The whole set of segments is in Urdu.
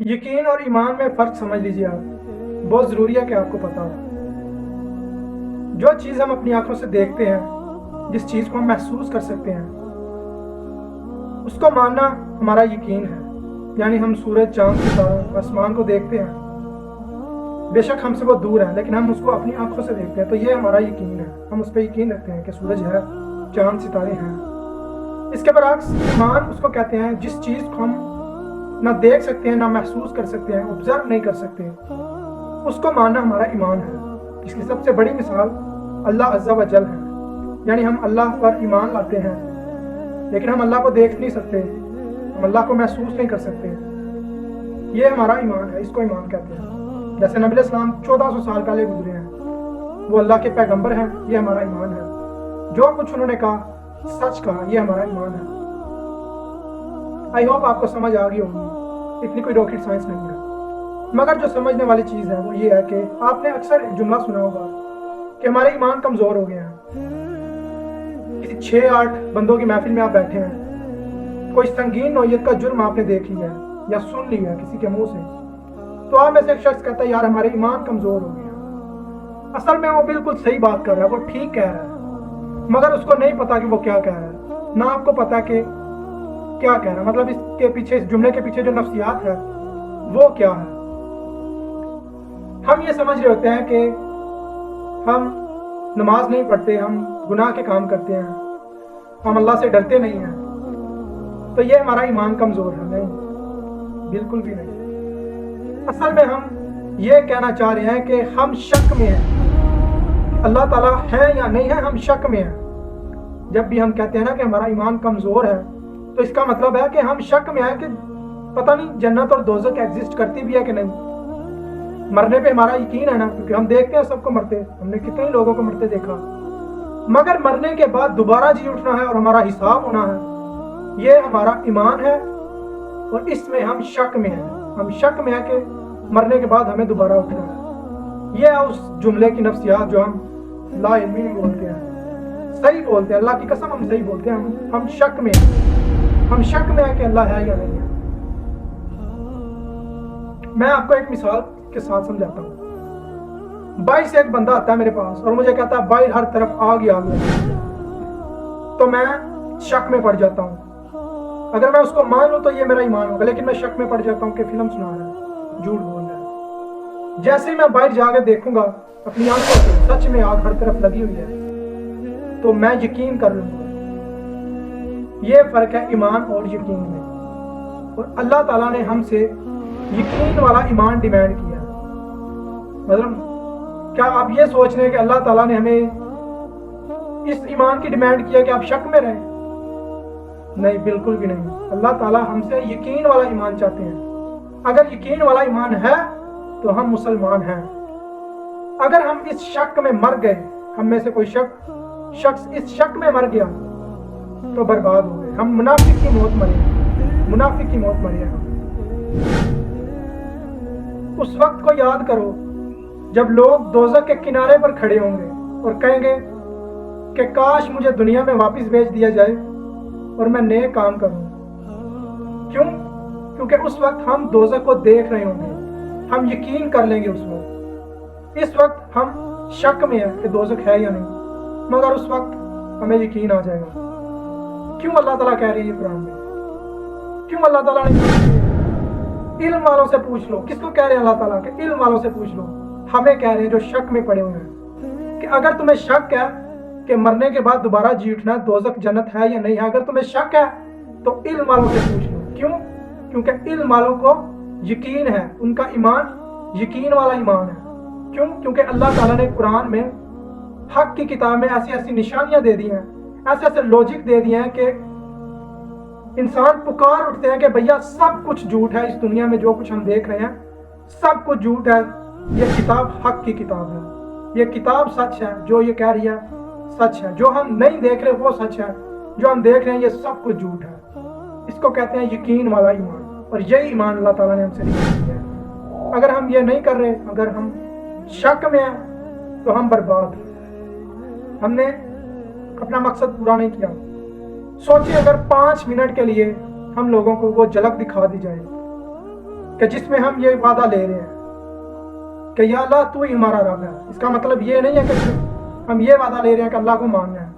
یقین اور ایمان میں فرق سمجھ لیجیے آپ، بہت ضروری ہے کہ آپ کو پتا ہو۔ جو چیز ہم اپنی آنکھوں سے دیکھتے ہیں، جس چیز کو ہم محسوس کر سکتے ہیں، اس کو ماننا ہمارا یقین ہے۔ یعنی ہم سورج، چاند، ستاروں، آسمان کو دیکھتے ہیں، بے شک ہم سے وہ دور ہیں لیکن ہم اس کو اپنی آنکھوں سے دیکھتے ہیں، تو یہ ہمارا یقین ہے، ہم اس پہ یقین رکھتے ہیں کہ سورج ہے، چاند، ستارے ہیں۔ اس کے برعکس ایمان اس کو کہتے ہیں جس چیز کو ہم نہ دیکھ سکتے ہیں، نہ محسوس کر سکتے ہیں، آبزرو نہیں کر سکتے، اس کو ماننا ہمارا ایمان ہے۔ اس کی سب سے بڑی مثال اللہ عز و جل ہے۔ یعنی ہم اللہ پر ایمان لاتے ہیں لیکن ہم اللہ کو دیکھ نہیں سکتے، ہم اللہ کو محسوس نہیں کر سکتے، یہ ہمارا ایمان ہے، اس کو ایمان کہتے ہیں۔ جیسے نبی علیہ السلام 1400 سال پہلے گزرے ہیں، وہ اللہ کے پیغمبر ہیں، یہ ہمارا ایمان ہے۔ جو کچھ انہوں نے کہا سچ کہا، یہ ہمارا ایمان ہے۔ آئی ہوپ آپ کو سمجھ آ گئی ہوگی، اتنی کوئی راکٹ سائنس نہیں ہے۔ مگر جو سمجھنے والی چیز ہے وہ یہ ہے کہ آپ نے اکثر ایک جملہ سنا ہوگا کہ ہمارے ایمان کمزور ہو گئے ہیں۔ کسی 6-8 بندوں کی محفل میں آپ بیٹھے ہیں، کوئی سنگین نوعیت کا جرم آپ نے دیکھ لیا ہے یا سن لیا ہے کسی کے منہ سے، تو آپ میں سے ایک شخص کہتا ہے یار ہمارے ایمان کمزور ہو گیا۔ اصل میں وہ بالکل صحیح بات کر رہا ہے، وہ ٹھیک کہہ رہا ہے، مگر اس کو نہیں پتا کہ وہ کیا کہہ رہا ہے، نہ آپ کو پتا کہ کیا کہہ رہا ہے، مطلب اس کے پیچھے، اس جملے کے پیچھے جو نفسیات ہے وہ کیا ہے۔ ہم یہ سمجھ رہے ہوتے ہیں کہ ہم نماز نہیں پڑھتے، ہم گناہ کے کام کرتے ہیں، ہم اللہ سے ڈرتے نہیں ہیں، تو یہ ہمارا ایمان کمزور ہے۔ نہیں، بالکل بھی نہیں۔ اصل میں ہم یہ کہنا چاہ رہے ہیں کہ ہم شک میں ہیں، اللہ تعالیٰ ہے یا نہیں ہے، ہم شک میں ہیں۔ جب بھی ہم کہتے ہیں نا کہ ہمارا ایمان کمزور ہے، تو اس کا مطلب ہے کہ ہم شک میں ہیں کہ پتہ نہیں جنت اور دوزخ ایگزسٹ کرتی بھی ہے کہ نہیں۔ مرنے پہ ہمارا یقین ہے نا، کیونکہ ہم دیکھتے ہیں سب کو مرتے، ہم نے کتنے لوگوں کو مرتے دیکھا، مگر مرنے کے بعد دوبارہ جی اٹھنا ہے اور ہمارا حساب ہونا ہے، یہ ہمارا ایمان ہے، اور اس میں ہم شک میں ہیں۔ ہم شک میں ہیں کہ مرنے کے بعد ہمیں دوبارہ اٹھنا ہے۔ یہ ہے اس جملے کی نفسیات جو ہم لا علمی بولتے ہیں، صحیح بولتے ہیں، اللہ کی قسم ہم صحیح بولتے ہیں، ہم شک میں ہیں، ہم شک میں ہیں کہ اللہ ہے یا نہیں ہے۔ میں آپ کو ایک مثال کے ساتھ سمجھاتا ہوں۔ باہر سے ایک بندہ آتا ہے میرے پاس اور مجھے کہتا ہے باہر ہر طرف آگ ہی آگ ہے، تو میں شک میں پڑ جاتا ہوں۔ اگر میں اس کو مان لوں تو یہ میرا ایمان ہوگا، لیکن میں شک میں پڑ جاتا ہوں کہ فلم سنا رہا ہے، جھوٹ بول رہا ہے۔ جیسے ہی میں باہر جا کے دیکھوں گا اپنی آنکھوں سے سچ میں آگ ہر طرف لگی ہوئی ہے، تو میں یقین کر لوں گا۔ یہ فرق ہے ایمان اور یقین میں، اور اللہ تعالیٰ نے ہم سے یقین والا ایمان ڈیمانڈ کیا۔ مطلب کیا آپ یہ سوچ رہے ہیں کہ اللہ تعالیٰ نے ہمیں اس ایمان کی ڈیمانڈ کیا کہ آپ شک میں رہیں؟ نہیں، بالکل بھی نہیں۔ اللہ تعالیٰ ہم سے یقین والا ایمان چاہتے ہیں۔ اگر یقین والا ایمان ہے تو ہم مسلمان ہیں۔ اگر ہم اس شک میں مر گئے، ہم میں سے کوئی شخص اس شک میں مر گیا تو برباد ہو گئے، ہم منافق کی موت مرے، منافق کی موت مرے ہم۔ اس وقت کو یاد کرو جب لوگ دوزخ کے کنارے پر کھڑے ہوں گے اور کہیں گے کہ کاش مجھے دنیا میں واپس بھیج دیا جائے اور میں نئے کام کروں۔ کیوں؟ کیونکہ اس وقت ہم دوزخ کو دیکھ رہے ہوں گے، ہم یقین کر لیں گے اس وقت۔ اس وقت ہم شک میں ہیں کہ دوزخ ہے یا نہیں، مگر اس وقت ہمیں یقین آ جائے گا۔ کیوں اللہ تعالیٰ کہہ رہی ہے قرآن میں؟ کیوں اللہ تعالیٰ نے علم والوں سے پوچھ لو؟ کس کو کہہ رہے ہیں اللہ تعالیٰ کہ علم والوں سے پوچھ لو؟ ہمیں کہہ رہے ہیں جو شک میں پڑے ہوئے ہیں، کہ اگر تمہیں شک ہے کہ مرنے کے بعد دوبارہ جی اٹھنا، دوزخ جنت ہے یا نہیں ہے، اگر تمہیں شک ہے تو علم والوں سے پوچھ لو۔ کیوں؟ کیونکہ علم والوں کو یقین ہے، ان کا ایمان یقین والا ایمان ہے۔ کیوں؟ کیونکہ اللہ تعالیٰ نے قرآن میں حق کی کتاب میں ایسی ایسی نشانیاں دے دی ہیں، ایسے ایسے لوجک دے دیے ہیں کہ انسان پکار اٹھتے ہیں کہ بھیا سب کچھ جھوٹ ہے، اس دنیا میں جو کچھ ہم دیکھ رہے ہیں سب کچھ جھوٹ ہے، یہ کتاب حق کی کتاب ہے، یہ کتاب سچ ہے، جو یہ کہہ رہی ہے سچ ہے، جو ہم نہیں دیکھ رہے وہ سچ ہے، جو ہم دیکھ رہے ہیں یہ سب کچھ جھوٹ ہے۔ اس کو کہتے ہیں یقین والا ایمان، اور یہی ایمان اللہ تعالیٰ نے ہم سے لیا ہے۔ اگر ہم یہ نہیں کر رہے، اگر ہم شک میں ہیں تو ہم برباد ہیں، ہم نے اپنا مقصد پورا نہیں کیا۔ سوچیں اگر 5 منٹ کے لیے ہم لوگوں کو وہ جھلک دکھا دی جائے کہ جس میں ہم یہ وعدہ لے رہے ہیں کہ یا اللہ تو ہی ہمارا رب ہے. اس کا مطلب یہ نہیں ہے کہ ہم یہ وعدہ لے رہے ہیں کہ اللہ کو ماننا ہے،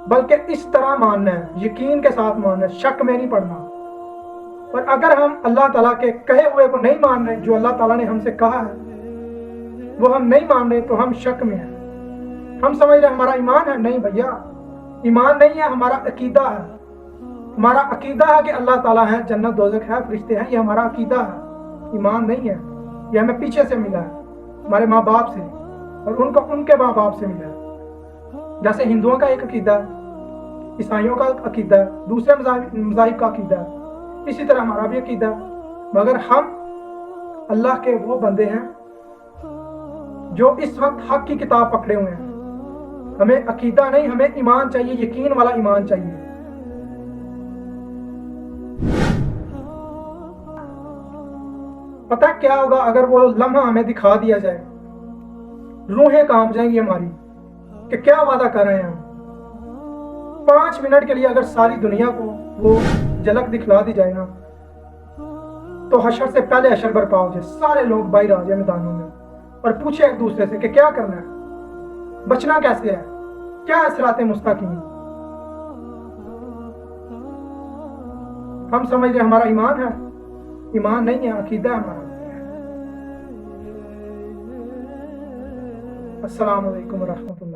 بلکہ اس طرح ماننا ہے، یقین کے ساتھ ماننا ہے، شک میں نہیں پڑنا. اور اگر ہم اللہ تعالیٰ کے کہے ہوئے کو نہیں مان رہے، جو اللہ تعالیٰ نے ہم سے کہا ہے وہ ہم نہیں مان رہے، تو ہم شک میں ہیں. ہم سمجھ رہے ہمارا ایمان ہے. نہیں بھیا، ایمان نہیں ہے، ہمارا عقیدہ ہے. ہمارا عقیدہ ہے کہ اللہ تعالیٰ ہے، جنت دوزخ ہے، فرشتے ہیں. یہ ہمارا عقیدہ ہے، ایمان نہیں ہے. یہ ہمیں پیچھے سے ملا ہے، ہمارے ماں باپ سے، اور ان کو ان کے ماں باپ سے ملا ہے. جیسے ہندوؤں کا ایک عقیدہ ہے، عیسائیوں کا عقیدہ ہے، دوسرے مذاہب کا عقیدہ ہے، اسی طرح ہمارا بھی عقیدہ ہے. مگر ہم اللہ کے وہ بندے ہیں جو اس وقت حق کی کتاب پکڑے ہوئے ہیں. ہمیں عقیدہ نہیں، ہمیں ایمان چاہیے، یقین والا ایمان چاہیے. پتہ کیا ہوگا اگر وہ لمحہ ہمیں دکھا دیا جائے؟ روحیں کانپ جائیں گی ہماری کہ کیا وعدہ کر رہے ہیں ہم. 5 منٹ کے لیے اگر ساری دنیا کو وہ جھلک دکھلا دی جائے نا، تو حشر سے پہلے حشر برپا ہو جائے، سارے لوگ باہر آ جائیں میدانوں میں اور پوچھے ایک دوسرے سے کہ کیا کرنا ہے، بچنا کیسے ہے، کیا ہے صراط مستقیم. ہم سمجھ رہے ہمارا ایمان ہے، ایمان نہیں ہے، عقیدہ ہے ہمارا. السلام علیکم ورحمۃ اللہ.